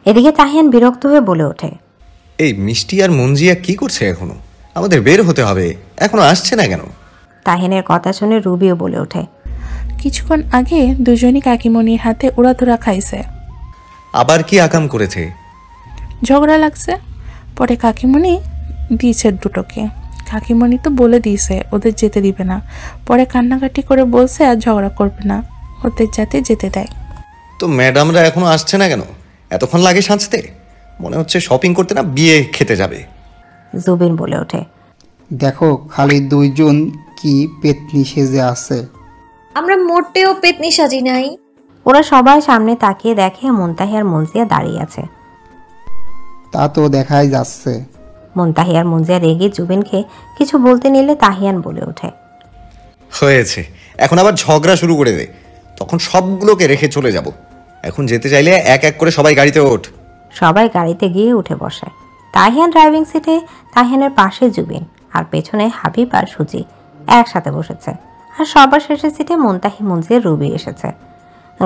এদিকে তাহিয়ান বিরক্ত হয়ে বলে ওঠে, এই মিষ্টি আর মঞ্জিয়া কি করছে এখনো? আমাদের বের হতে হবে, এখনো আসছে না কেন? তাহিয়ানের কথা শুনে রুবিও বলে ওঠে, কিছুক্ষণ আগে দুজনই কাকিমণির হাতে উড়াধুরা খাইছে। আবার কি আকাম করেছে? ঝগড়া লাগছে, পরে কাকিমণি দিয়েছে দুটোকে। কাকিমণি তো বলে দিয়েছে ওদের যেতে দিবে না, পরে কান্নাকাটি করে বলছে আর ঝগড়া করবে না, ওদের যাতে যেতে দেয়। তো ম্যাডামরা এখনো আসছে না কেন? এতক্ষণ লাগে সাজতে? মনে হচ্ছে শপিং করতে না বিয়ে খেতে যাবে। জুবিন বলে ওঠে, দেখো খালি দুইজন কি পেতনি সেজে আছে। আমরা মোটেও পেতনি সাজি নাই। ওরা সবাই সামনে তাকিয়ে দেখে মুনতাহি আর মঞ্জিয়া দাঁড়িয়ে আছে। তা তো দেখাই যাচ্ছে। মুনতাহি আর মঞ্জিয়া রেগে জুবিনকে কিছু বলতে নিলে তাহিয়ান বলে ওঠে, হয়েছে, এখন আবার ঝগড়া শুরু করে দে, তখন সবগুলোকে রেখে চলে যাব। এখন যেতে চাইলে এক এক করে সবাই গাড়িতে ওঠ। সবাই গাড়িতে গিয়ে উঠে বসে। তাহিয়ান ড্রাইভিং সিটে, তাহিয়ানের পাশে জুবিন, আর পেছনে হাবিব আর সুজি একসাথে বসেছে। আর সবার শেষের সিটে মুনতাহি, মঞ্জিয়া, রুবি এসেছে।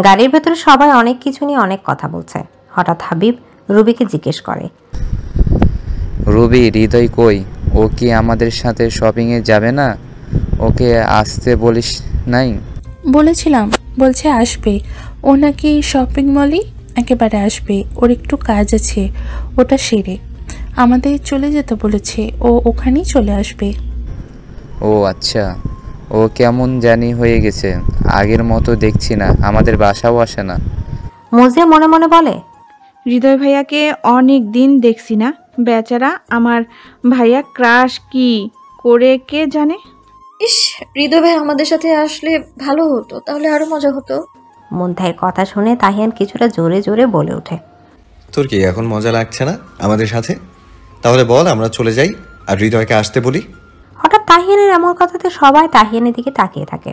গাড়ির ভেতরে সবাই অনেক কিছু নিয়ে অনেক কথা বলছে। হঠাৎ হাবিব রুবিকে জিজ্ঞেস করে, রুবি, হৃদয় কই? ও কি আমাদের সাথে শপিংয়ে যাবে না? ওকে আসতে বলিস নাই? বলেছিলাম, বলছে আসবে। ও নাকি শপিং মলই একেবারে আসবে, ওর একটু কাজ আছে, ওটা সেরে আমাদের চলে যেতে বলেছে। ও ওখানেই চলে আসবে। ও আচ্ছা, ও কেমন জানি হয়ে গেছে, আগের মতো দেখছি না, আমাদের বাসাও আসে না। মঞ্জিয়া মনে মনে বলে, হৃদয় ভাইয়াকে অনেক দিন দেখছি না, বেচারা আমার ভাইয়া ক্রাশ কি করে কে জানে। ইস, হৃদয় ভাই আমাদের সাথে আসলে ভালো হতো, তাহলে আরো মজা হতো। মুনতাহির কথা শুনে তাহিয়ান কিছুটা জোরে জোরে বলে ওঠে, তোর কি এখন মজা লাগছে না আমাদের সাথে? তাহলে বল আমরা চলে যাই আর হৃদয়কে আসতে বলি। হঠাৎ তাহিয়ানের এমন কথাতে সবাই তাহিয়ানের দিকে তাকিয়ে থাকে।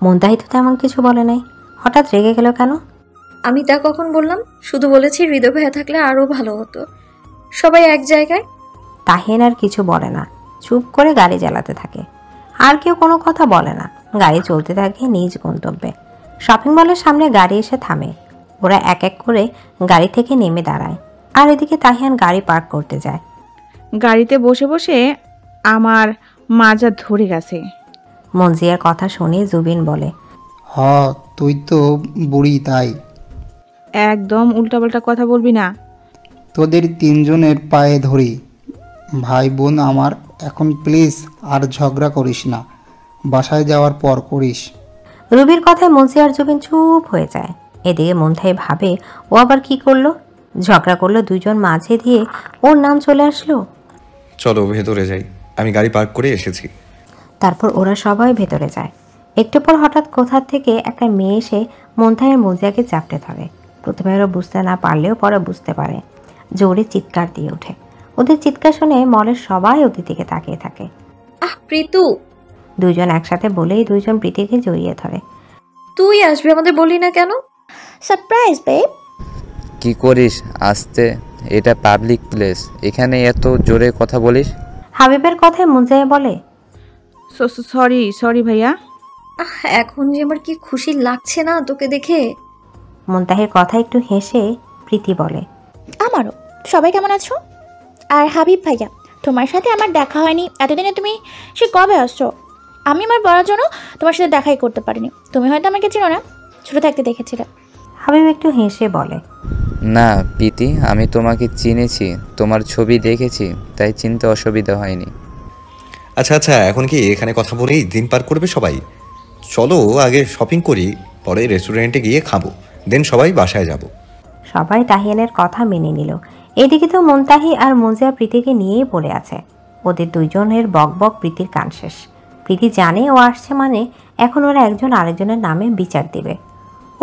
মুনতাহি তো তেমন কিছু বলে নাই, হঠাৎ রেগে গেল কেন? আমি তা কখন বললাম? শুধু বলেছি হৃদয় ভাইয়া থাকলে আরো ভালো হতো, সবাই এক জায়গায়। তাহিয়ান আর কিছু বলে না, চুপ করে গাড়ি চালাতে থাকে। আর কেউ কোনো কথা বলে না। গাড়ি চলতে থাকে নিজ গন্তব্যে। শপিং মলের সামনে গাড়ি এসে থামে। ওরা এক এক করে গাড়ি থেকে নেমে দাঁড়ায়। আর এদিকে তাহিয়ান গাড়ি পার্ক করতে যায়। গাড়িতে বসে বসে আমার মাজা ধরে গেছে। মঞ্জিয়ার কথা শুনে জুবিন বলে, হ, তুই তো বুড়ি তাই। একদম উল্টাপাল্টা কথা বলবি না। তোদের তিনজনের পায়ে ধরি, ভাই বোন আমার, এখন প্লিজ আর ঝগড়া করিস না, বাসায় যাওয়ার পর করিস। রুবির কথায় মঞ্জিয়া আর জুবিন চুপ হয়ে যায়। এদিকে মুনতাহি ভাবে ও আবার কি করলো, ঝগড়া করলো, দুজন মাঝে দিয়ে ওর নাম চলে আসলো। চলো ভেতরে যাই, আমি গাড়ি পার্ক করে এসেছি। তারপর ওরা সবাই ভেতরে যায়। একটু পর হঠাৎ কোথা থেকে একটা মেয়ে এসে মুনতাহি আর মঞ্জিয়াকে চাপটে ধরে। প্রথমে ওরা বুঝতে না পারলেও পরে বুঝতে পারে। জোরে চিৎকার দিয়ে ওঠে। ওদের চিৎকার শুনে মলের সবাই ওদের দিকে তাকিয়ে থাকে। আহ প্রীতু! দুজন একসাথে বলেই দুইজন প্রীতিকে জড়িয়ে ধরে। তুই আসবি, আমাদের বললি না কেন? Surprise babe. কি করিস আসতে? এটা পাবলিক প্লেস, এখানে এত জোরে কথা বলিস? হাবিবের কথায় মুনজিয়া বলে, সরি ভাইয়া। এখন যে আমার কি খুশি লাগছে না তোকে দেখে। মুনতাহির কথা একটু হেসে প্রীতি বলে, আমারও। সবাই কেমন আছো? আর হাবিব ভাইয়া, তোমার সাথে আমার দেখা হয়নি এতদিনে, তুমি সে কবে আসছো? আমি আমার বলার জন্য তোমার সাথে দেখাই করতে পারিনি। তুমি হয়তো আমাকে চিনো না, ছোটো থাকতে দেখেছিলে। হাবিব একটু হেসে বলে, না প্রীতি, আমি তোমাকে চিনেছি, তোমার ছবি দেখেছি, তাই চিনতে অসুবিধা হয়নি। আচ্ছা আচ্ছা, এখন কি এখানে কথা বলেই দিন পার করবে সবাই? চলো আগে শপিং করি, পরে রেস্টুরেন্টে গিয়ে খাবো, দেন সবাই বাসায় যাব। সবাই তাহিয়ানের কথা মেনে নিল। এদিকে তো মুনতাহি আর মঞ্জিয়া প্রীতিকে নিয়েই পড়ে আছে। ওদের দুইজনের বকবক প্রীতির কান শেষ। প্রীতি জানে ও আসছে মানে এখন ওরা একজন আরেকজনের নামে বিচার দেবে।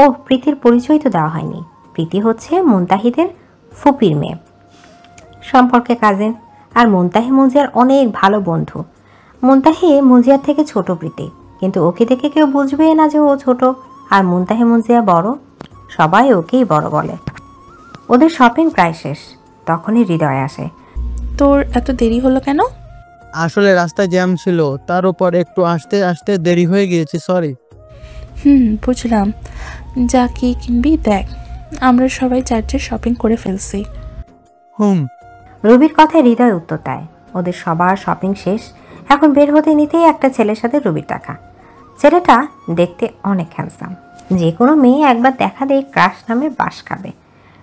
ও প্রীতির পরিচয় তো দেওয়া হয়নি। প্রীতি হচ্ছে মুনতাহিদের ফুপির মেয়ে, সম্পর্কে কাজিন। আর মুনতাহি মঞ্জিয়ার অনেক ভালো বন্ধু। মুনতাহি মঞ্জিয়ার থেকে ছোট প্রীতি, কিন্তু ওকে দেখে কেউ বুঝবে না যে ও ছোট। আর মুনতাহি মঞ্জিয়া বড়, সবাই ওকেই বড় বলে। ওদের শপিং প্রায় শেষ, তখনই হৃদয় আসে। তোর এত দেরি হলো কেন? আসলে রাস্তায় জ্যাম ছিল, তার উপর একটু আসতে আসতে দেরি হয়ে গিয়েছে, সরি। বুঝলাম। যা কি কিনবি দেখ। আমরা সবাই চার্চে শপিং করে ফেলছি। হুম। রুবির কথায় হৃদয় উত্তর দেয়। ওদের সবার শপিং শেষ। এখন বের হতে নিতেই একটা ছেলের সাথে রুবির দেখা। ছেলেটা দেখতে অনেক হ্যান্ডসাম। যে কোনো মেয়ে একবার দেখা দিয়ে ক্রাশ নামে বাস খাবে।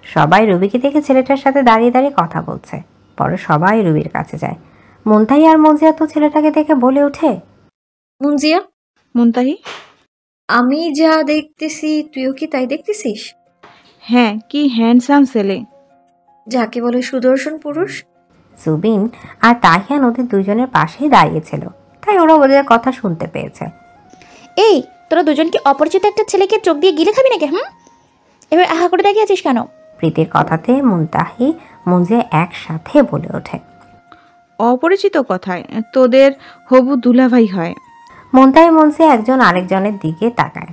সবাই রুবিকে দেখে ছেলেটার সাথে দাঁড়িয়ে দাঁড়িয়ে কথা বলছে। পরে সবাই রুবির কাছে যায়। মুনতাহি আর মজিয়া তো ছেলেটাকে দেখে বলে ওঠে, মুনজিয়া, মুনতাহি, আমি যা দেখতেছি তুইও কি তাই দেখতেছিস? হ্যাঁ, কি হ্যান্ডসাম ছেলে। যাকে বলে সুদর্শন পুরুষ। জুবিন আর তাহিয়ান ওদের দুজনের পাশেই দাঁড়িয়েছিল, তাই ওরা ওদের কথা শুনতে পেয়েছে। এই, তোরা দুজন কি অপরিচিত একটা ছেলেকে চোখ দিয়ে গিলে খাবি নাকি? এবার আহা করে দেখে আছিস কেন? প্রীতির কথাতে মুনতাহি মুনজিয়া একসাথে বলে ওঠে। অপরিচিত কথায় তোদের হবু দুলাভাই হয়। মুনতাহি মুনজিয়া একজন আরেকজনের দিকে তাকায়।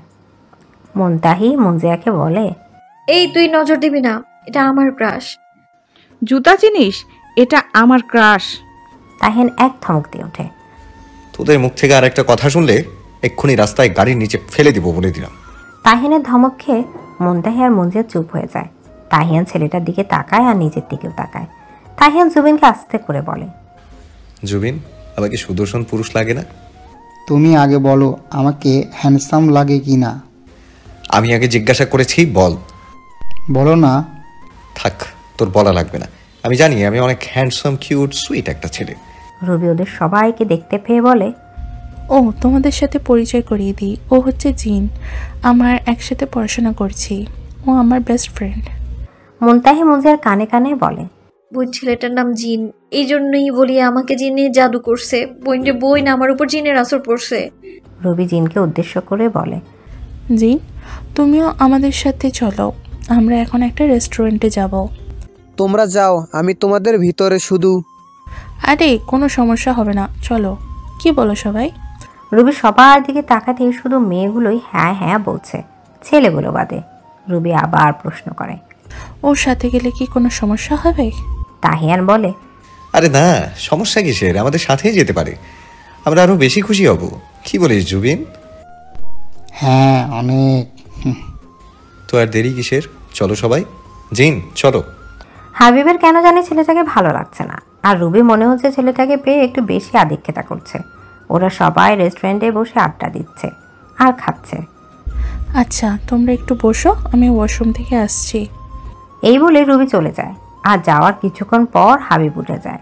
মুনতাহি মুনজিয়াকে বলে, এই তুই নজর দিবি না, এটা আমার ক্রাশ। জুতা চিনিস? এটা আমার ক্রাশ। তাহিয়ান এক ধমক দিয়ে ওঠে। তোদের মুখ থেকে আর একটা কথা শুনলে এক্ষুনি রাস্তায় গাড়ির নিচে ফেলে দিব বলে দিলাম। তাহিয়ানের ধমক খেয়ে মুনতাহি আর মুনজিয়া চুপ হয়ে যায়। তাহিয়ান ছেলেটার দিকে তাকায় আর নিজের দিকেও তাকায়। তাহিয়ান জুবিনকে আস্তে করে বলে, জুবিন, আমাকে সুদর্শন পুরুষ লাগে না? তুমি আগে বলো আমাকে হ্যান্ডসাম লাগে কি না। আমি আগে জিজ্ঞাসা করেছি, বল। বলো না। থাক, তোর বলা লাগবে না। আমি জানি আমি অনেক হ্যান্ডসাম, কিউট, সুইট একটা ছেলে। রবি ওদের সবাইকে দেখতে পেয়ে বলে, ও, তোমাদের সাথে পরিচয় করিয়ে দিই। ও হচ্ছে জিন, আমার একসাথে পড়াশোনা করছি। ও আমার বেস্ট ফ্রেন্ড। মুনতাহি মুনজিয়ার কানে কানে বলে, বই ছেলেটার নাম জিন, এই জন্যই বলি আমাকে জিনে জাদু করছে। বইনরে বই না, আমার উপর জিনের আসর পড়ছে। রবি জিনকে উদ্দেশ্য করে বলে, জিন, তুমিও আমাদের সাথে চলো। আমরা এখন একটা রেস্টুরেন্টে যাব। তোমরা যাও, আমি তোমাদের ভিতরে শুধু। আরে কোনো সমস্যা হবে না, চলো। কি বলো সবাই? রবি সবার দিকে তাকাতেই শুধু মেয়েগুলোই হ্যাঁ হ্যাঁ বলছে, ছেলেগুলো বাদে। রবি আবার প্রশ্ন করে, ওর সাথে গেলে কি কোনো সমস্যা হবে? তাহিয়ান বলে, আরে না, সমস্যা কিসের? আমাদের সাথেই যেতে পারে, আমরা আরো বেশি খুশি হব। কি বলিস জুবিন? হ্যাঁ, অনেক। তো আর দেরি কিসের? চলো সবাই। জিন, চলো। হাবিবের কেন জানি ছেলেটাকে ভালো লাগছে না, আর রুবি মনে হচ্ছে ছেলেটাকে পেয়ে একটু বেশি আধিক্যতা করছে। ওরা সবাই রেস্টুরেন্টে বসে আড্ডা দিচ্ছে আর খাচ্ছে। আচ্ছা, তোমরা একটু বসো, আমি ওয়াশরুম থেকে আসছি। এই বলে রুবি চলে যায়, আর যাওয়ার কিছুক্ষণ পর হাবিব উঠে যায়।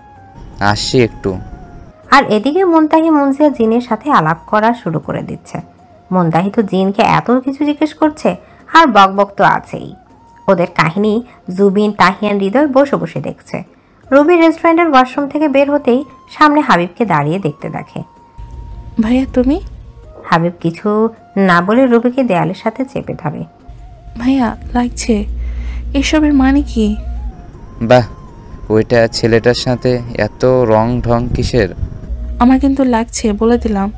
আসছি একটু। আর এদিকে মুনতাহি মুনজিয়া জিনের সাথে আলাপ করা শুরু করে দিচ্ছে। মুনতাহি তো জিনকে এত কিছু জিজ্ঞেস করছে, আর বকবক তো আছেই। ওদের কাহিনী জুবিন, তাহিয়ান, হৃদয় বসে বসে দেখছে। রুবি রেস্টুরেন্টের ওয়াশরুম থেকে বের হতেই সামনে হাবিবকে দাঁড়িয়ে দেখতে দেখে। ভাইয়া তুমি? হাবিব কিছু না বলে রুবিকে দেয়ালের সাথে চেপে ধরে। ভাইয়া লাগছে, এসবের মানে কি? বাহ, ওইটা ছেলেটার সাথে এত রং ঢং কিসের? আমার কিন্তু লাগছে, বলে দিলাম।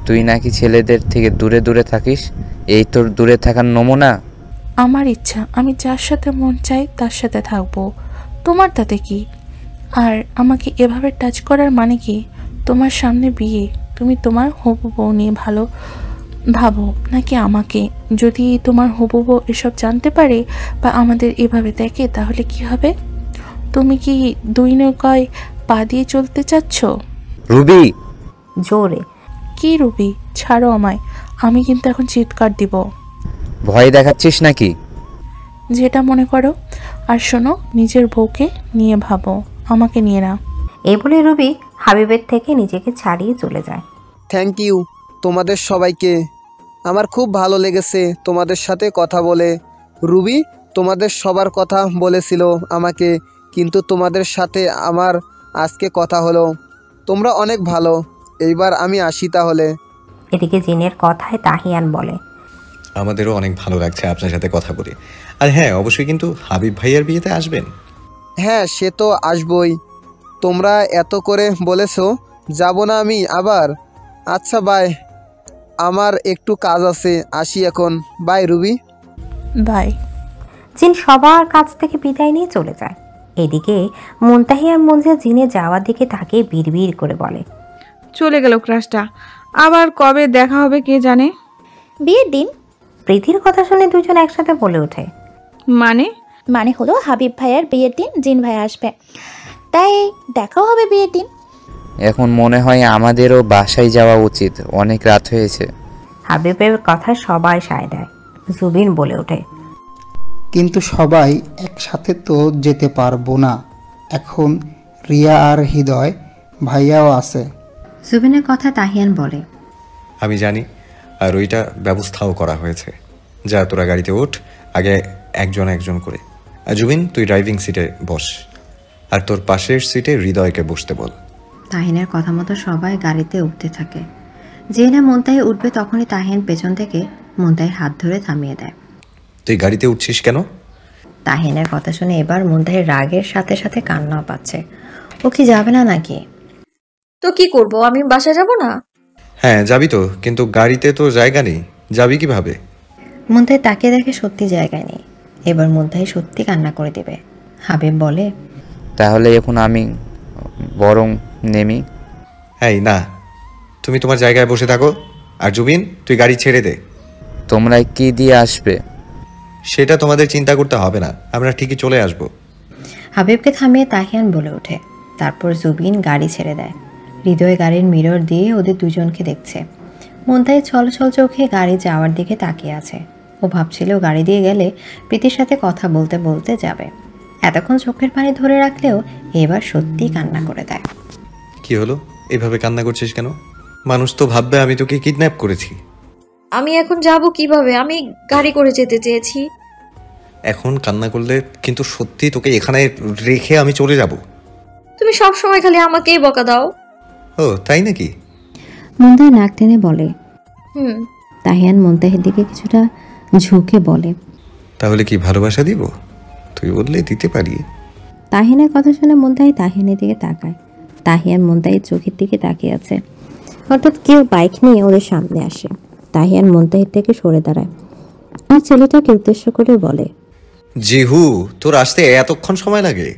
তুই নাকি ছেলেদের থেকে দূরে দূরে থাকিস? এই তোর দূরে থাকার নমুনা? আমার ইচ্ছা, আমি যার সাথে মন চাই তার সাথে থাকবো। তোমার তাতে কি? আর আমাকে এভাবে টাচ করার মানে কি? তোমার সামনে বিয়ে, তুমি তোমার হবু বউ নিয়ে ভালো ভাবো নাকি আমাকে? যদি তোমার হবু বউ এসব জানতে পারে বা আমাদের এভাবে দেখে, তাহলে কি হবে? তুমি কি দুই নৌকায় পা দিয়ে চলতে চাচ্ছ? রুবি! জোরে। কি রুবি, ছাড়ো আমায়, আমি কিন্তু এখন চিৎকার দিব। ভয় দেখাচ্ছিস নাকি? যেটা মনে করো। আর শোনো, নিজের বউকে নিয়ে ভাবো, আমাকে নিয়ে না। এই বলে রুবি হাবিবের থেকে নিজেকে ছাড়িয়ে চলে যায়। থ্যাংক ইউ তোমাদের সবাইকে, আমার খুব ভালো লেগেছে তোমাদের সাথে কথা বলে। রুবি তোমাদের সবার কথা বলেছিল আমাকে, কিন্তু তোমাদের সাথে আমার আজকে কথা হলো। তোমরা অনেক ভালো। এইবার আমি আসি তাহলে। এদিকে জিনের কথায় তাহিয়ান বলে, আমাদেরও অনেক ভালো লাগছে আপনার সাথে কথা বলে। আর হ্যাঁ, অবশ্যই কিন্তু হাবিব ভাইয়ার বিয়েতে আসবেন। হ্যাঁ, সে তো আসবই। তোমরা এত করে বলেছো, যাব না আমি আবার? আচ্ছা বাই, আমার একটু কাজ আছে, আসি এখন। Bye Ruby. বাই। জিন সবার কাছ থেকে বিদায় নিয়ে চলে যায়। এদিকে মুনতাহি আর মুনজিয়া জিনে যাওয়ার দিকে তাকে বিড়বিড় করে বলে, চলে গেল ক্রাশটা, আবার কবে দেখা হবে কে জানে। বিয়ের দিন। প্রীতির কথা শুনে দুজন একসাথে বলে ওঠে, মানে? মানে হলো হাবিব ভাইয়ার বিয়ের দিন জিন ভাইয়া আসবে, তাই দেখাও হবে বিয়ের দিন। এখন মনে হয় আমাদেরও বাসায় যাওয়া উচিত, অনেক রাত হয়েছে। হাবিবের কথা সবাই সায় দেয়। জুবিন বলে ওঠে, কিন্তু সবাই একসাথে তো যেতে পারবো না, এখন রিয়া আর হৃদয় ভাইয়াও আছে। জুবিনের কথা তাহিয়ান বলে, আমি জানি, আর ওইটা ব্যবস্থাও করা হয়েছে। যা তোরা গাড়িতে ওঠ, আগে একজন একজন করে। আর জুবিন, তুই ড্রাইভিং সিটে বস, আর তোর পাশের সিটে হৃদয়কে বসতে বল। তাহিনের কথা মতো সবাই গাড়িতে উঠতে থাকে। যে না মুনতাহি উঠবে তখনই তাহিয়ান পেছন থেকে মুনতাহির হাত ধরে থামিয়ে দেয়। তুই গাড়িতে উঠছিস কেন? তাহিনের কথা শুনে এবার মুনতাহির রাগের সাথে সাথে কান্নাও পাচ্ছে। ও কি যাবে না নাকি? তো কি করব, আমি বাসা যাব না? হ্যাঁ যাবি তো, কিন্তু গাড়িতে তো জায়গা নেই, যাবি কিভাবে? মুনতাহি তাকিয়ে দেখে সত্যি জায়গায় নেই। এবার মুনতাহি সত্যি কান্না করে দেবে। হাবিব বলে, তাহলে এখন আমি বরং নেমি। হ্যাঁ না, তুমি তোমার জায়গায় বসে থাকো। আর জুবিন, তুই গাড়ি ছেড়ে দে। তোমরা কি দিয়ে আসবে? সেটা তোমাদের চিন্তা করতে হবে না, আমরা ঠিকই চলে আসব। হাবিবকে থামিয়ে তাহিয়ান বলে ওঠে। তারপর জুবিন গাড়ি ছেড়ে দেয়। হৃদয় গাড়ির মিরর দিয়ে ওদের দুজনকে দেখছে। মুনতাহি ছলছল চোখে গাড়ি যাওয়ার দিকে তাকিয়ে আছে। ও ভাবছিল গাড়ি দিয়ে গেলে প্রীতির সাথে কথা বলতে বলতে যাবে। এতক্ষণ চোখের পানি ধরে রাখলেও এবার সত্যি কান্না করে দেয়। কি হলো, এভাবে কান্না করছিস কেন? মানুষ তো ভাববে আমি তোকে কিডন্যাপ করেছি। আমি এখন যাব কিভাবে? আমি গাড়ি করে যেতে চেয়েছি। এখন কান্না করলে কিন্তু সত্যি তোকে এখানে রেখে আমি চলে যাব। তুমি সব সময় খালি আমাকেই বকা দাও। ও তাই নাকি? মুনতাহি নাক টেনে বলে। হুম। তাহিয়ান মুনতাহির দিকে কিছুটা ঝুঁকে বলে, তাহলে কি ভালোবাসা দিব? তুই বললে দিতে পারি। তাহিয়ানের কথা শুনে মুনতাহি তাহিয়ানের দিকে তাকায়। তাহিয়ান মুনতাহির চোখের দিকে তাকিয়ে আছে। হঠাৎ কেউ বাইক নিয়ে ওদের সামনে আসে। তাহিয়ান মুনতাহির থেকে সরে দাঁড়ায় আর ছেলেটাকে উদ্দেশ্য করে বলে, জিহু, তোর আসতে এতক্ষণ সময় লাগে?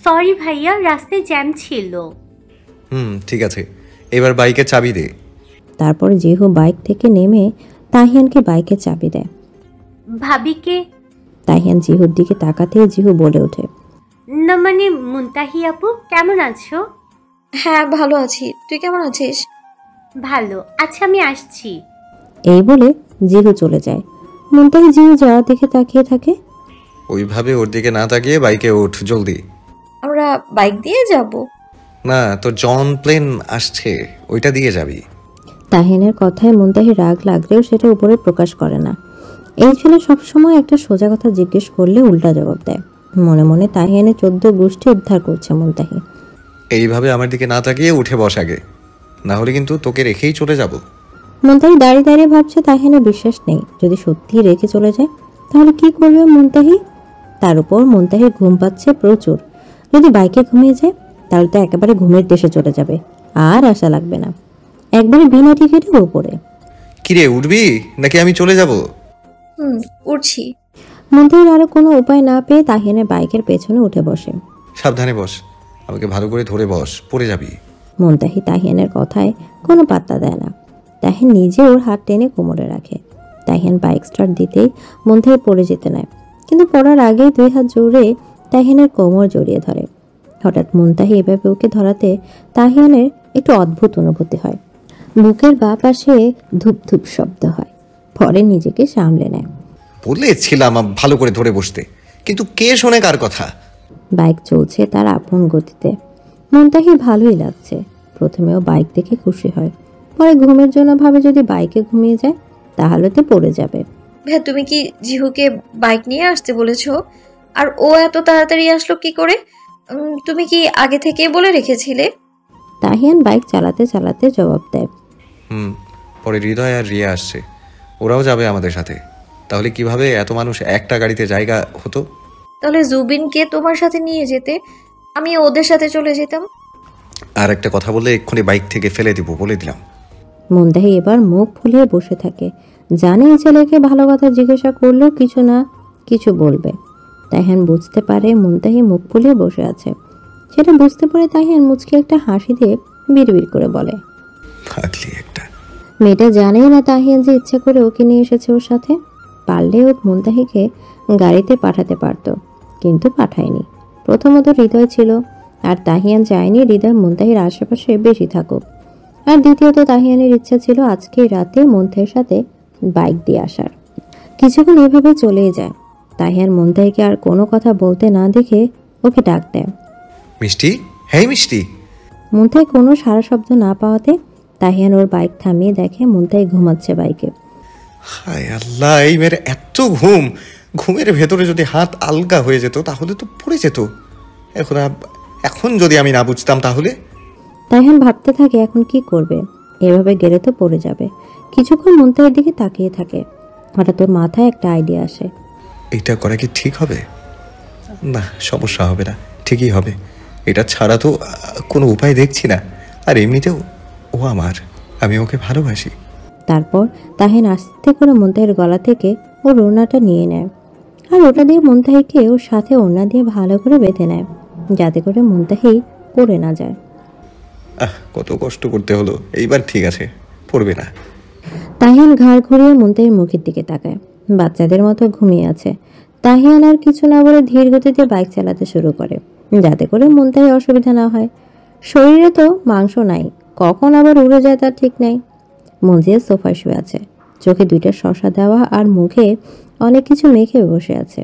সরি ভাইয়া, রাস্তায় জ্যাম ছিল। ঠিক আছে, এবার বাইকের চাবি দে। তারপর জিহু বাইক থেকে নেমে তাহিয়ানকে বাইকের চাবি দেয়। ভাবিকে? তাহিয়ান জিহুর দিকে তাকাতে জিহু বলে ওঠে, না মানে মুনতাহি আপু, কেমন আছো? হ্যাঁ ভালো আছি, তুই কেমন আছিস? ভালো। আচ্ছা আমি আসছি। এই বলে জিহু চলে যায়। মুনতাহি জিহু যাওয়ার দিকে তাকিয়ে থাকে। ওইভাবে ওর দিকে না তাকিয়ে বাইকে ওঠ জলদি। আমরা বাইক দিয়ে যাব? না, তোর জন প্লেন আসছে, ওইটা দিয়ে যাবি। তাহিয়ানের কথায় মুনতাহির রাগ লাগলেও সেটা উপরে প্রকাশ করে না। এই ছেলে সবসময় একটা সোজা কথা জিজ্ঞেস করলে উল্টা জবাব দেয়। মনে মনে তাহিয়ানের 14 গোষ্ঠী উদ্ধার করছে মুনতাহি। এইভাবে আমার দিকে না তাকিয়ে উঠে বস আগে, না হলে কিন্তু তোকে রেখেই চলে যাব। মুনতাহি দাঁড়িয়ে দাঁড়িয়ে ভাবছে তাহিয়ানের বিশ্বাস নেই। যদি সত্যি রেখে চলে যায় তাহলে কি করবে মুনতাহি? তার উপর মুনতাহির ঘুম পাচ্ছে প্রচুর। যদি বাইকে ঘুমিয়ে যায় তাহলে তো একেবারে ঘুমের দেশে চলে যাবে, আর আশা লাগবে না। একবারে বিনা টিকিটে উপরে। কিরে, উঠবি নাকি আমি চলে যাব? উঠছি। মুনতাহির আরো কোনো উপায় না পেয়ে তাহিয়ানের বাইকের পেছনে উঠে বসে। সাবধানে বস, আমাকে ভালো করে ধরে বস, পড়ে যাবি। মুনতাহি তাহিয়ানের কথায় কোনো পাত্তা দেয় না। তাহিয়ান নিজে ওর হাত টেনে কোমরে রাখে। তাহিয়ান বাইক স্টার্ট দিতেই মুনতাহি পড়ে যেতে নেয়, কিন্তু পড়ার আগেই 2 হাত জোরে তাহিয়ানের কোমর জড়িয়ে ধরে। হঠাৎ মুনতাহি এভাবে ওকে ধরাতে তাহিয়ানের একটু অদ্ভুত অনুভূতি হয়। বুকের বাঁ পাশে ধূপ ধূপ শব্দ হয়। পরে নিজেকে সামলে নেয়। বলেছিলাম ভালো করে ধরে বসতে, কিন্তু কে শোনে কার কথা? বাইক চলছে তার আপন গতিতে। মুনতাহির ভালোই লাগছে। প্রথমেও বাইক দেখে খুশি হয়, পরে ঘুমের জন্য ভাবে যদি বাইকে ঘুমিয়ে যায় তাহলে তো পড়ে যাবে। ভাই, তুমি কি জিহুকে বাইক নিয়ে আসতে বলেছো? আর ও এত তাড়াতাড়ি আসলো কি করে? তুমি কি আগে থেকে বলে রেখেছিলে? তাহিয়ান বাইক চালাতে চালাতে জবাব দেয়। পরে হৃদয় আর রিয়া আসছে, ওরাও যাবে আমাদের সাথে। তাহলে কিভাবে এত মানুষ একটা গাড়িতে জায়গা হতো? তাহলে জুবিনকে তোমার সাথে নিয়ে যেতে, আমি ওদের সাথে চলে যেতাম। আর একটা কথা বললে এক্ষুনি বাইক থেকে ফেলে দিব, বলে দিলাম। মুনতাহি এবার মুখ ফুলিয়ে বসে থাকে। জানে ছেলেকে ভালো কথা জিজ্ঞাসা করলেও কিছু না কিছু বলবে। তাহিয়ান বুঝতে পারে মুনতাহি মুখ ফুলিয়ে বসে আছে। সেটা বুঝতে পারে তাহিয়ান মুচকি একটা হাসি দিয়ে বিড়বিড় করে বলে, পাগলি একটা। মেয়েটা জানেই না তাহিয়ান যে ইচ্ছা করে ওকে নিয়ে এসেছে ওর সাথে। পারলে ও মুনতাহিকে গাড়িতে পাঠাতে পারত, কিন্তু পাঠায়নি। প্রথমত হৃদয় ছিল, আর তাহিয়ান চায়নি হৃদয় মুনতাহির আশেপাশে বেশি থাকুক। আর দ্বিতীয়ত তাহিয়ানের ইচ্ছা ছিল আজকে রাতে মুনতাহির সাথে বাইক দিয়ে আসার। কিছুক্ষণ এভাবে চলেই যায়। তাহিয়ান মুনতাহিকে আর কোনো কথা বলতে না দেখে ওকে ডাক দেয়, মিষ্টি, হ্যাঁ মিষ্টি। মুনতাহি কোনো সারা শব্দ না পাওয়াতে তাহিয়ান ওর বাইক থামিয়ে দেখে মুনতাহি ঘুমাচ্ছে বাইকে। হায় আল্লাহ, এই মেয়ের এত ঘুম! ঘুমের ভেতরে যদি হাত আলগা হয়ে যেত তাহলে তো পড়ে যেত। এখন যদি আমি না বুঝতাম তাহলে। তাহিয়ান ভাবতে থাকে এখন কি করবে, এভাবে গেলে তো পড়ে যাবে। কিছুক্ষণ মুনতাহির দিকে তাকিয়ে থাকে। হঠাৎ ওর মাথায় একটা আইডিয়া আসে। এটা করা কি ঠিক হবে? না, সমস্যা হবে না, ঠিকই হবে। এটা ছাড়া তো কোনো উপায় দেখছি না। আর এমনিতেও ও আমার, আমি ওকে ভালোবাসি। তারপর তাহিয়ান আস্তে করে মুনতাহির গলা থেকে ওর ওড়নাটা নিয়ে নেয়, আর ওটা দিয়ে মুনতাহিকে ওর সাথে ওড়না দিয়ে ভালো করে বেঁধে নেয়, যাতে করে মুনতাহি পড়ে না যায়। কত কষ্ট করতে হলো, এইবার ঠিক আছে, পড়বে না। তাহিয়ান ঘাড় ঘুরিয়ে মুনতাহির মুখের দিকে তাকায়। বাচ্চাদের মতো ঘুমিয়ে আছে। তাহিয়ান আর কিছু না বলে ধীর গতিতে বাইক চালাতে শুরু করে, যাতে করে মুনতাহির অসুবিধা না হয়। শরীরে তো মাংস নাই, কখন আবার উড়ে যায় তার ঠিক নাই। মুনজিয়া সোফায় শুয়ে আছে, চোখে দুইটা শসা দেওয়া আর মুখে অনেক কিছু মেখে বসে আছে,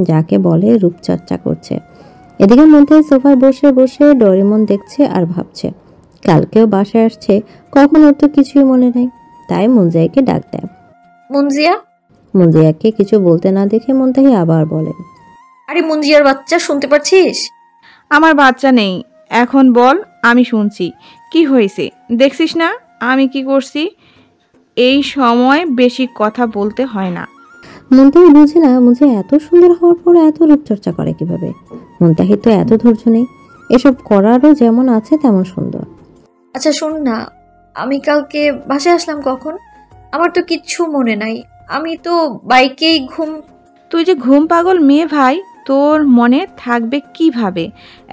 যাকে বলে রূপচর্চা করছে। এদিকে মুনতাহি সোফায় বসে বসে ডোরেমন দেখছে আর ভাবছে কালকেও বাসায় আসছে, কখন ওর তো কিছুই মনে নেই। তাই মুনজিয়াকে ডাক দেয়। মুনজিয়া। মুনজিয়াকে কিছু বলতে না দেখে মুনতাহি আবার বলে, আরে মুনজিয়ার বাচ্চা, শুনতে পাচ্ছিস? আমার বাচ্চা নেই, এখন বল, আমি শুনছি। কি হয়েছে দেখছিস না আমি কি করছি? এই সময় বেশি কথা বলতে হয় না। মুনতাহি বুঝে না মুনজিয়া এত সুন্দর হওয়ার পরে এত রূপচর্চা করে কিভাবে। মুনতাহি তো এত ধৈর্য নেই, এসব করারও যেমন আছে তেমন সুন্দর। আচ্ছা শোন না, আমি কালকে বাসায় আসলাম কখন? আমার তো কিচ্ছু মনে নাই। আমি তো বাইকেই তুই যে ঘুম পাগল মেয়ে ভাই, তোর মনে থাকবে কিভাবে?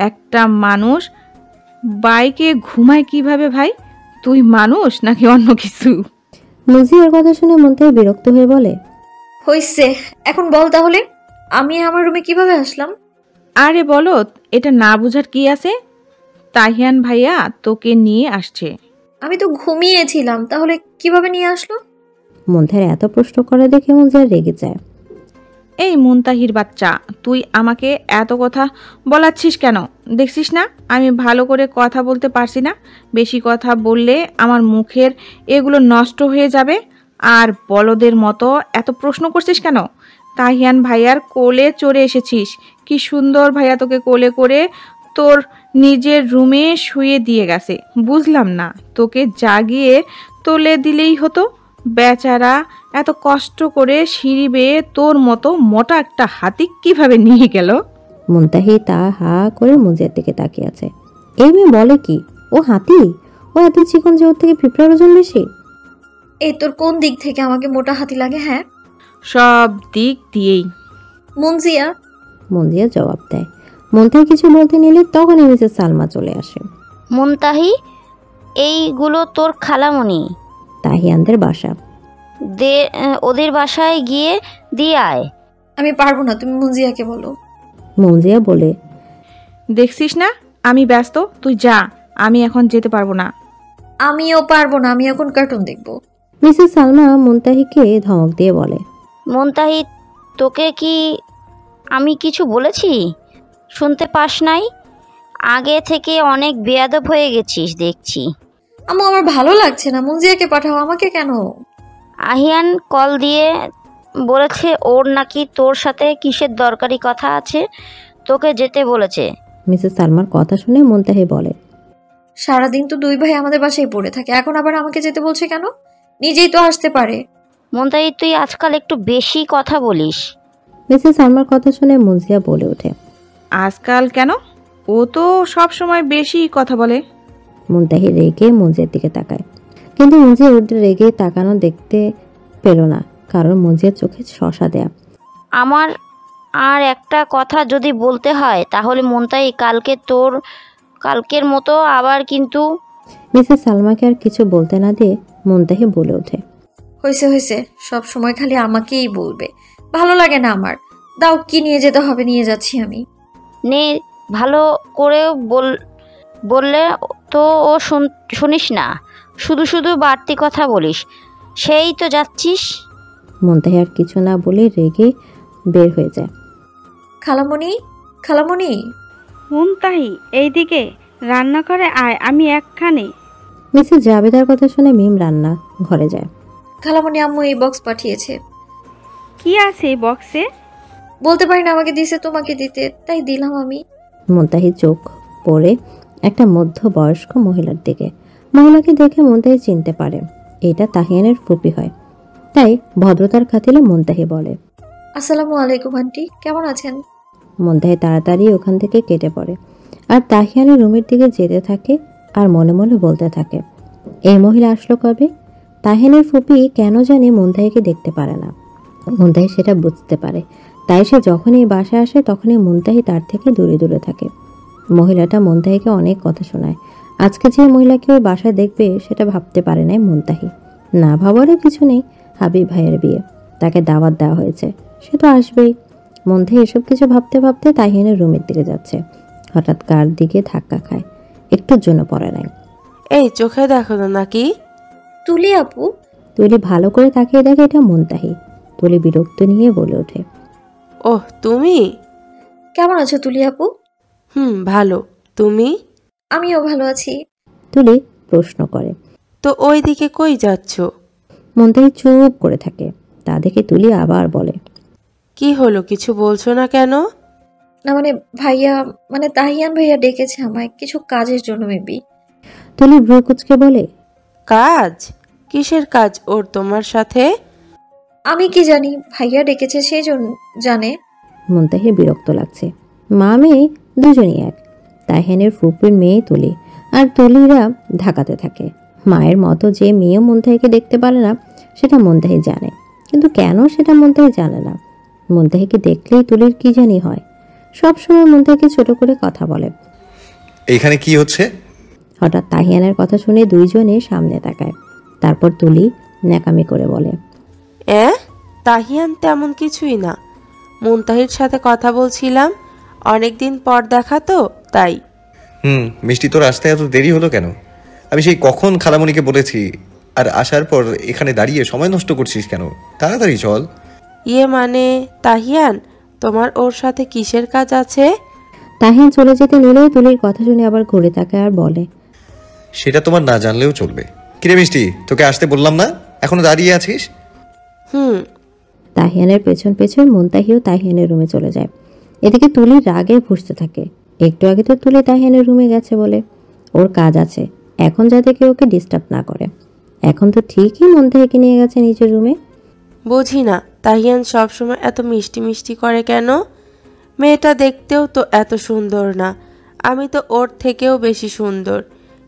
একটা মানুষ বাইকে ঘুমায় কিভাবে ভাই? তুই মানুষ নাকি অন্য কিছু? মুনজিয়ার কথা শুনে মুনতাহি বিরক্ত হয়ে বলে, হইছে, এখন বল তাহলে আমি আমার রুমে কিভাবে আসলাম? আরে বলো, এটা না বুঝার কি আছে? তাহিয়ান ভাইয়া তোকে নিয়ে আসছে। আমি তো ঘুমিয়েছিলাম, তাহলে কিভাবে নিয়ে আসলো? মুনতাহির এত প্রশ্ন করে দেখে মুনজিয়া রেগে যায়। এই মুনতাহির বাচ্চা, তুই আমাকে এত কথা বলাচ্ছিস কেন? দেখছিস না আমি ভালো করে কথা বলতে পারছি না? বেশি কথা বললে আমার মুখের এগুলো নষ্ট হয়ে যাবে। আর বলদের মতো এত প্রশ্ন করছিস কেন? তাহিয়ান ভাইয়ার কোলে চড়ে এসেছিস, কি সুন্দর ভাইয়া তোকে কোলে করে তোর নিজের রুমে শুয়ে দিয়ে গেছে। বুঝলাম না, তোকে জাগিয়ে তোলে দিলেই হতো। বেচারা এত কষ্ট করে সিঁড়ি বেয়ে তোর মতো মোটা একটা হাতি কিভাবে নিয়ে গেল? মুনতাহি তা হা করে মুনজিয়ার দিকে তাকিয়ে আছে। এই মেয়ে বলে কি, ও হাতি? ও এত চিকন যে ওর থেকে পিঁপড়ার ওজন বেশি? এই তোর কোন দিক থেকে আমাকে মোটা হাতি লাগে? হ্যাঁ, সব দিক দিয়েই। মুনজিয়া। মুনজিয়া জবাব দেয়। মুনতাহি কিছু বলতে নিলে তখনই মিসেস সালমা চলে আসে। মুনতাহি, এইগুলো তোর খালামণি তাহিয়ানদের বাসা। ওদের বাসায় গিয়ে দিয়ে আয়। আমি পারবো না, তুমি মুনজিয়াকে বলো। মুনজিয়া বলে, দেখছিস না আমি ব্যস্ত, তুই যা, আমি এখন যেতে পারবো না। আমিও পারবো না, আমি এখন কার্টুন দেখবো। মিসেস সালমা মুনতাহিকে ধমক দিয়ে বলে, মুনতাহি, তোকে কি আমি কিছু বলেছি? শুনতে পাস নাই? আগে থেকে অনেক বেয়াদব হয়ে গেছিস দেখছি। আম্মু, আমার ভালো লাগছে না, মুনজিয়াকে পাঠাও, আমাকে কেন? আহিয়ান কল দিয়ে বলেছে ওর নাকি তোর সাথে কিসের দরকারি কথা আছে, তোকে যেতে বলেছে। মিসেস সালমার কথা শুনে মুনতাহি বলে, সারাদিন তো দুই ভাই আমাদের বাসায় পড়ে থাকে, এখন আবার আমাকে যেতে বলছে কেন? নিজেই তো আসতে পারে। মুনতাহি, তুই আজকাল একটু বেশি কথা বলিস। মিসেস সালমার কথা শুনে মুনজিয়া বলে ওঠে, আজকাল কেন? ও তো সব সময় বেশি কথা বলে। মুনতাহি রেগে মুনজিয়ার দিকে তাকায়, কিন্তু মুনজিয়া ওদের রেগে তাকানো দেখতে পেল না, কারণ মুনজিয়ার চোখে শসা দেয়া। আমার আর একটা কথা যদি বলতে হয় তাহলে মুনতাহি, কালকের মতো আবার কিন্তু। মিসেস সালমাকে আর কিছু বলতে না দিয়ে মুনতাহি বলে ওঠে, হয়েছে হয়েছে, সব সময় খালি আমাকেই বলবে, ভালো লাগে না আমার। দাও, কি নিয়ে যেতে হবে নিয়ে যাচ্ছি আমি। নে, ভালো করে বললে তো ও শুনিস না, শুধু শুধু বাড়তি কথা বলিস, সেই তো যাচ্ছিস। মুনতাহি আর কিছু না বলে রেগে বের হয়ে যায়। খালামণি, খালামণি। মুনতাহি এইদিকে রান্না করে আয়, আমি একখানে। মিসেস জাবেদার কথা শুনে মিম রান্না ঘরে যায়। খালামণি, আম্মু এই বক্স পাঠিয়েছে। কি আছে এই বক্সে? বলতে পারি না, আমাকে দিছে তোমাকে দিতে, তাই দিলাম আমি। মুনতাহি চোখ পড়ে একটা মধ্যবয়স্ক মহিলার দিকে। মহিলাকে দেখে মুনতাহি চিনতে পারে এটা তাহিয়ানের ফুপি হয়, তাই ভদ্রতার খাতিরে মুনতাহি বলে, আসসালামু আলাইকুম আন্টি, কেমন আছেন? মুনতাহি তাড়াতাড়ি ওখান থেকে কেটে পড়ে আর তাহিয়ানের রুমের দিকে যেতে থাকে আর মনে মনে বলতে থাকে, এই মহিলা আসলো কবে? তাহিয়ানের ফুপি কেন জানি মুনতাহিকে দেখতে পারে না। মুনতাহি সেটা বুঝতে পারে, তাই সে যখনই বাসায় আসে তখনই মুনতাহি তার থেকে দূরে দূরে থাকে। মহিলাটা মুনতাহিকে অনেক কথা শোনায়। আজকে যে মহিলাকে ওই বাসায় দেখবে সেটা ভাবতে পারে নাই মুনতাহি। না ভাবারও কিছু নেই, হাবিব ভাইয়ের বিয়ে, তাকে দাওয়াত দেওয়া হয়েছে, সে তো আসবেই। মুনতাহি এসব কিছু ভাবতে ভাবতে তাহিয়ানের রুমের দিকে যাচ্ছে। হঠাৎ কার দিকে ধাক্কা খায়, একটুর জন্য পড়ে নাই। এই চোখে দেখো না নাকি? তুলি আপু। তুলি ভালো করে তাকিয়ে দেখে এটা মুনতাহি। তুলি বিরক্ত নিয়ে বলে ওঠে, ওহ তুমি, কেমন আছো তুলি আপু? ভালো, তুমি? আমিও ভালো আছি। তুলি প্রশ্ন করে, তো ওই দিকে কই যাচ্ছ? মুনতাহি চুপ করে থাকে। তা দেখে তুলি আবার বলে, কি হলো, কিছু বলছো না কেন? না মানে ভাইয়া, মানে তাহিয়ান ভাইয়া ডেকেছে আমায় কিছু কাজের জন্য মেবি। তুলি ভ্রু কুচকে বলে, কাজ? কিসের কাজ ওর তোমার সাথে? আমি কি জানি, ভাইয়া ডেকেছে সেই জন্য জানে। মুনতাহির বিরক্ত লাগছে। মা মেয়ে দুজনই এক। তাহিয়ানের ফুপির মেয়ে তুলি আর তুলিরা ঢাকাতে থাকে। মায়ের মতো যে মেয়ে মুনতাহিকে দেখতে পারে না সেটা মুনতাহি জানে, কিন্তু কেন সেটা মুনতাহি জানে না। মুনতাহিকে দেখলেই তুলির কি জানি হয়। সবসময় মুনতাহিকে ছোট করে কথা বলে। এখানে কি হচ্ছে? হঠাৎ তাহিয়ানের কথা শুনে দুইজনে সামনে তাকায়। তারপর তুলি ন্যাকামি করে বলে, তাহিয়ান তেমন কিছুই না, মুনতাহির সাথে কথা বলছিলাম, অনেকদিন পর দেখা তো তাই। মিষ্টি, তোর আসতে এত দেরি হলো কেন? আমি সেই কখন খালামণিকে বলেছি, আর আসার পর এখানে দাঁড়িয়ে সময় নষ্ট করছিস কেন? তাড়াতাড়ি চল। মানে তাহিয়ান, তোমার ওর সাথে কিসের কাজ আছে? তাহিয়ান চলে যেতে নিলেই তুলির কথা শুনে আবার ঘুরে তাকায় আর বলে, সেটা তোমার না জানলেও চলবে। কিরে মিষ্টি, তোকে আসতে বললাম না, এখনো দাঁড়িয়ে আছিস? তাহিয়ানের পেছন পেছন মুনতাহিও তাহিয়ানের রুমে চলে যায়। এদিকে তুলি রাগে ফুঁসতে থাকে। একটু আগে তো তুলি তাহিয়ানের রুমে গেছে বলে ওর কাজ আছে, এখন যাতে কেউ ওকে ডিস্টার্ব না করে। এখন তো ঠিকই মুনতাহিকে নিয়ে গেছে নিজের রুমে। বুঝি না তাহিয়ান সবসময় এত মিষ্টি মিষ্টি করে কেন? মেয়েটা দেখতেও তো এত সুন্দর না, আমি তো ওর থেকেও বেশি সুন্দর,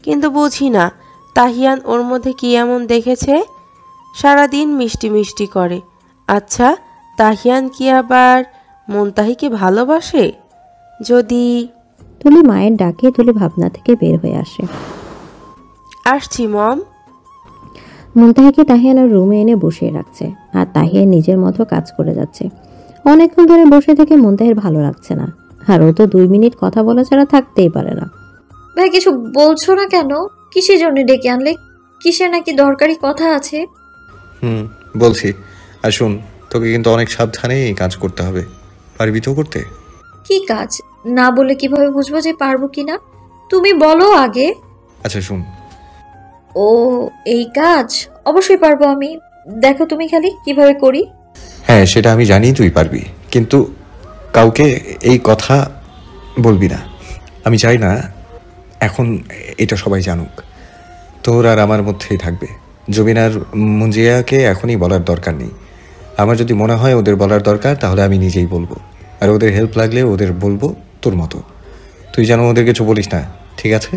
কিন্তু বুঝি না তাহিয়ান ওর মধ্যে কি এমন দেখেছে, সারাদিন মিষ্টি মিষ্টি করে। আচ্ছা, তাহিয়ান কি আবার মুনতাহিকে ভালোবাসে? যদি... তুলি মায়ের ডাকে তুলি ভাবনা থেকে বের হয়ে আসে। আসছি মম। মুনতাহিকে তাহিয়ানের রুমে এনে বসিয়ে রাখছে আর তাহিয়া নিজের মতো কাজ করে যাচ্ছে। অনেকক্ষণ ধরে বসে থেকে মুনতাহির ভালো লাগছে না, আর ও তো 2 মিনিট কথা বলা ছাড়া থাকতেই পারে না। ভাই কিছু বলছো না কেন? কিসের জন্য ডেকে আনলে? কিসের নাকি দরকারি কথা আছে? বলছি। আর শুন, তোকে কিন্তু অনেক সাবধানে এই কাজ করতে হবে। পারবি তো করতে? কি কাজ? না বলে কিভাবে বুঝবো যে পারবো কিনা? তুমি বলো আগে। আচ্ছা শুন। ও এই কাজ অবশ্যই পারবো আমি, দেখো তুমি খালি কিভাবে করি। হ্যাঁ, সেটা আমি জানি তুই পারবি, কিন্তু কাউকে এই কথা বলবি না। আমি চাই না এখন এটা সবাই জানুক, তোর আর আমার মধ্যেই থাকবে। জবিন আর মুঞ্জিয়াকে এখনই বলার দরকার নেই। আমার যদি মনে হয় ওদের বলার দরকার তাহলে আমি নিজেই বলবো, আর ওদের হেল্প লাগলে ওদের বলবো তোর মতো। তুই যেন ওদের কিছু বলিস না, ঠিক আছে?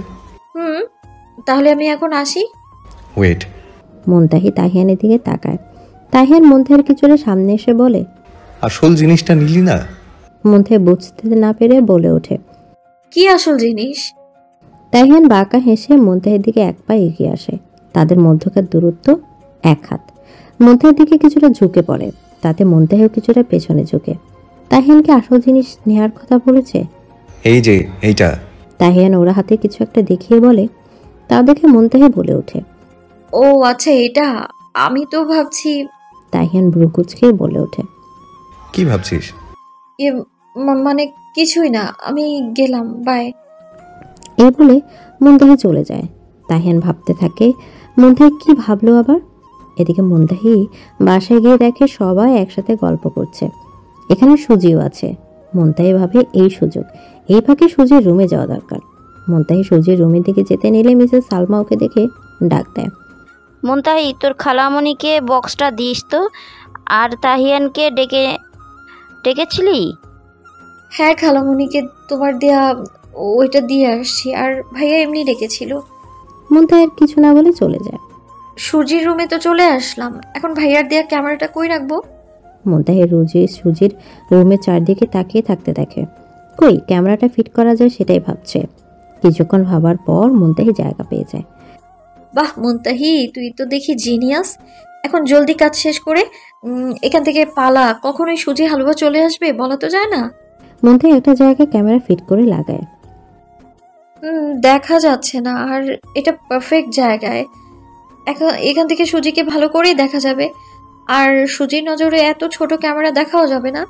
তাহলে আমি এখন আসি। ওয়েট। মুনতাহি তাহিয়ানের দিকে তাকায়। তাহিয়ান মুনতাহির কিছুটা সামনে এসে বলে, আসল জিনিসটা নিলি না? মুনতাহি বুঝতে না পেরে বলে ওঠে, কি আসল জিনিস? তাহিয়ান বাঁকা হেসে মুনতাহির দিকে এক পা এগিয়ে আসে। তাদের মধ্যকার দূরত্ব 1 হাত। মুনতাহির দিকে কিছুটা ঝুঁকে পড়ে, তাতে মুনতাহিও কিছুটা পেছনে ঝুঁকে। তাহিয়ানকে আসল জিনিস নেওয়ার কথা বলেছে। এই যে এইটা। তাহিয়ান ওরা হাতে কিছু একটা দেখিয়ে বলে। তা দেখে মুনতাহি বলে ওঠে, ও আচ্ছা এটা, আমি তো ভাবছি। তাহিয়ান ভ্রুকুচকে বলে ওঠে, কি ভাবছিস? মানে কিছুই না, আমি গেলাম, বাই। এই বলে মুনতাহি চলে যায়। তাহিয়ান ভাবতে থাকে মুনতাহি কি ভাবলো আবার। এদিকে মুনতাহি বাসায় গিয়ে দেখে সবাই একসাথে গল্প করছে। এখানে সুজিও আছে। মুনতাহি ভাবে এই সুযোগ, এই ফাঁকে সুজির রুমে যাওয়া দরকার। মুনতাহি সুজির রুমের দিকে যেতে নিলে মিসেস সালমা ওকে দেখে ডাক দেয়, মুনতাহি তোর খালামণিকে বক্সটা দিস তো। আর তাহিয়ানকে ডেকেছিলি? হ্যাঁ খালামণিকে তোমার দেয়া ওইটা দিয়ে আসছি, আর ভাইয়া এমনি ডেকেছিল। মুনতাহির কিছু না বলে চলে যায়। সুজির রুমে তো চলে আসলাম, এখন ভাইয়ার দেয়া ক্যামেরাটা কই রাখবো? মুনতাহি সুজির রুমের চারদিকে তাকিয়ে থাকতে দেখে কই ক্যামেরাটা ফিট করা যায় সেটাই ভাবছে। কিছুক্ষণ ভাবার পর মুনতাহি জায়গা পেয়ে যায়। বাহ মুনতাহি, তুই তো দেখি জিনিয়াস। এখন জলদি কাজ শেষ করে এখান থেকে পালা, কখনোই সুজি হালুয়া চলে আসবে বলা তো যায় না। মুনতাহি একটা জায়গায় ক্যামেরা ফিট করে লাগায়। দেখা যাচ্ছে না, আর এটা পারফেক্ট জায়গায়। এখান থেকে সুজিকে ভালো করেই দেখা যাবে, আর সুজির নজরে এত ছোট ক্যামেরা দেখাও যাবে না।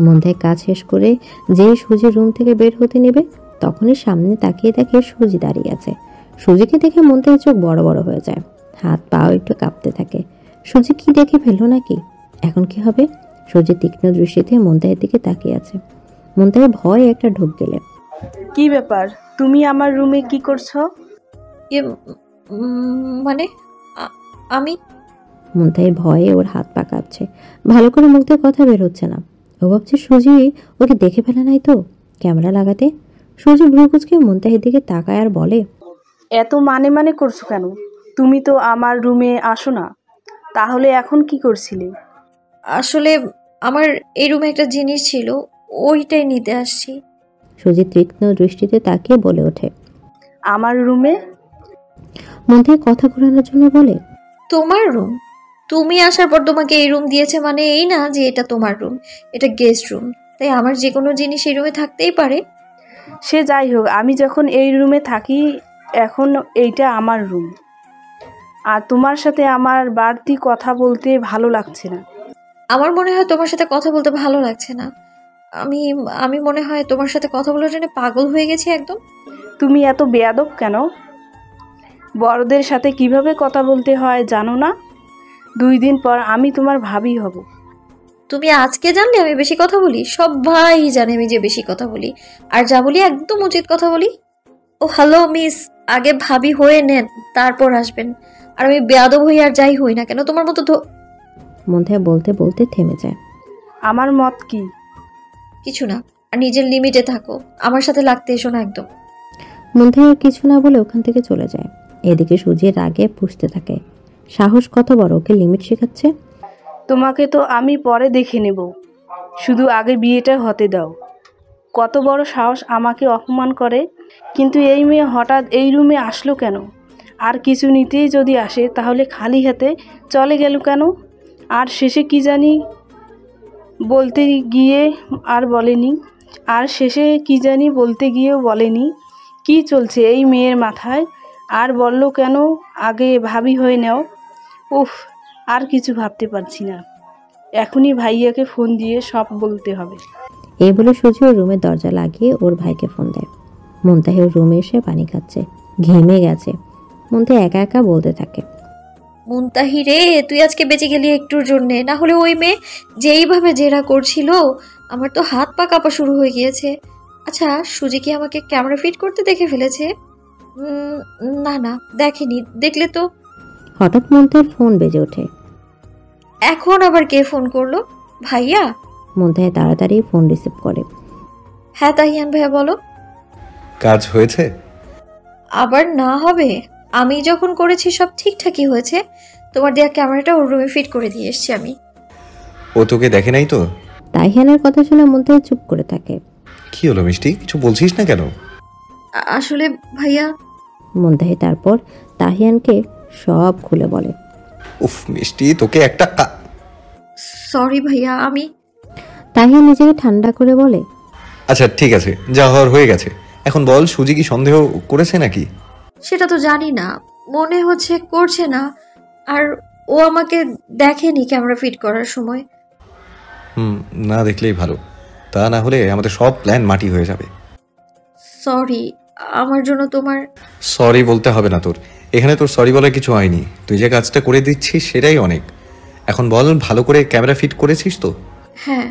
মুনতাহি কাজ শেষ করে যেই সুজি রুম থেকে বের হতে নেবে তখনই সামনে তাকিয়ে দেখে সুজি দাঁড়িয়ে আছে। সুজিকে দেখে মুনতাহির চোখ বড় বড় হয়ে যায়, হাত পাও একটু কাঁপতে থাকে। সুজি কি দেখে ফেললো নাকি? এখন কি হবে? সুজি তীক্ষ্ণ দৃষ্টিতে মুনতাহির দিকে তাকিয়ে আছে। মুনতাহি ভয়ে একটা ঢোক গেলে, কি ব্যাপার, তুমি আমার রুমে কি করছো? মানে আমি। মুনতাহি ভয়ে ওর হাত পা কাঁপছে, ভালো করে মুখ দিয়ে কথা বের হচ্ছে না। ও ভাবছে সুজি ওকে দেখে ফেলে নাই তো ক্যামেরা লাগাতে। সুজি ভ্রুকুচকে মুনতাহির দিকে তাকায় আর বলে, এত মানে করছো কেন? তুমি তো আমার রুমে আসো না, তাহলে এখন কি করছিলে? আসলে আমার এই রুমে একটা জিনিস ছিল, ওইটাই নিতে আসছি। সুজি তীক্ষ্ণ দৃষ্টিতে তাকিয়ে বলে ওঠে, আমার রুমে? মুনতাহি কথা ঘোরানোর জন্য বলে, তোমার রুম? তুমি আসার পর তোমাকে এই রুম দিয়েছে মানে এই না যে এটা তোমার রুম, এটা গেস্ট রুম, তাই আমার যে কোনো জিনিস এই রুমে থাকতেই পারে। সে যাই হোক, আমি যখন এই রুমে থাকি এখন এইটা আমার রুম, আর তোমার সাথে আমার বাড়তি কথা বলতে ভালো লাগছে না। আমার মনে হয় তোমার সাথে কথা বলতে ভালো লাগছে না। আমি মনে হয় তোমার সাথে কথা বলার জন্য পাগল হয়ে গেছি একদম। তুমি এত বেয়াদব কেন? বড়দের সাথে কিভাবে কথা বলতে হয় জানো না? 2 দিন পর আমি তোমার ভাবি হব। তুমি আজকে জানলে আমি বেশি কথা বলি? সবাই জানে আমি যে বেশি কথা বলি, আর যা বলি একদম উচিত কথা বলি। ও হ্যালো মিস, আগে ভাবি হয়ে নেন তারপর আসবেন। আর আমি বেয়াদব হই আর যাই হই না কেন তোমার মতো মুনতাহি বলতে বলতে থেমে যায়। আমার মত কি? কিছু না, আর নিজের লিমিটে থাকো, আমার সাথে লাগতে এসো না একদম। মুনতাহি আর কিছু না বলে ওখান থেকে চলে যায়। এদিকে সুজির রাগে পুষতে থাকে, সাহস কত বড়, ওকে লিমিট শেখাচ্ছে। তোমাকে তো আমি পরে দেখে নেব, শুধু আগে বিয়েটা হতে দাও। কত বড় সাহস আমাকে অপমান করে! কিন্তু এই মেয়ে হঠাৎ এই রুমে আসলো কেন? আর কিছু নিতেই যদি আসে তাহলে খালি হাতে চলে গেল কেন? আর শেষে কি জানি বলতে গিয়ে আর বলেনি, বলেনি কি চলছে এই মেয়ের মাথায়? আর বলল কেন আগে ভাবি হয়ে নাও? উফ, আর কিছু ভাবতে পারছি না। এখনই ভাইয়াকে ফোন দিয়ে সব বলতে হবে। এই বলে সুজি ওর রুমের দরজা লাগিয়ে ওর ভাইকে ফোন দেয়। মুনতাহি ওর রুমে এসে পানি খাচ্ছে, ঘেমে গেছে। মুনতাহি একা একা বলতে থাকে, মুনতাহি রে, তুই আজকে বেঁচে গেলি একটুর জন্যে, না হলে ওই মেয়ে যেইভাবে জেরা করছিল আমার তো হাত পা কাঁপা শুরু হয়ে গিয়েছে। আচ্ছা সুজি কি আমাকে ক্যামেরা ফিট করতে দেখে ফেলেছে? না না, দেখেনি। দেখলে তো। হঠাৎ মুনতাহির ফোন বেজে ওঠে। এখন আবার কে ফোন করলো? ভাইয়া? মুনতাহি তাড়াতাড়ি ফোন রিসিভ করে। হ্যাঁ তাহিয়ান ভাইয়া বলো। কাজ হয়েছে? আবার না হবে, আমি যখন করেছি সব ঠিকঠাকই হয়েছে। তোমার দেয়া ক্যামেরাটা ওর রুমে ফিট করে দিয়ে এসছি আমি। ও তোকে দেখে নাই তো? তাহিয়ানের কথা শুনে মুনতাহি চুপ করে থাকে। কি হলো মিষ্টি, কিছু বলছিস না কেন? আসলে ভাইয়া। মুনতাহি তারপর তাহিয়ানকে সব খুলে বলে। উফ মিষ্টি, তোকে একটা। সরি ভাইয়া। আমি তাহিয়া নিজেকে ঠান্ডা করে বলে, আচ্ছা ঠিক আছে, যা হওয়ার হয়ে গেছে। এখন বল, সুজি কি সন্দেহ করেছে নাকি? সেটা তো জানি না, মনে হচ্ছে করছে না। আর ও আমাকে দেখেনি ক্যামেরা ফিট করার সময়। না দেখলেই ভালো, তা না হলে আমাদের সব প্ল্যান মাটি হয়ে যাবে। সরি, আমার জন্য তোমার। সরি বলতে হবে না তোর, এখানে তোর সরি বলার কিছু হয়নি। তুই যে কাজটা করে দিচ্ছিস সেটাই অনেক। এখন বল, ভালো করে ক্যামেরা ফিট করেছিস তো? হ্যাঁ।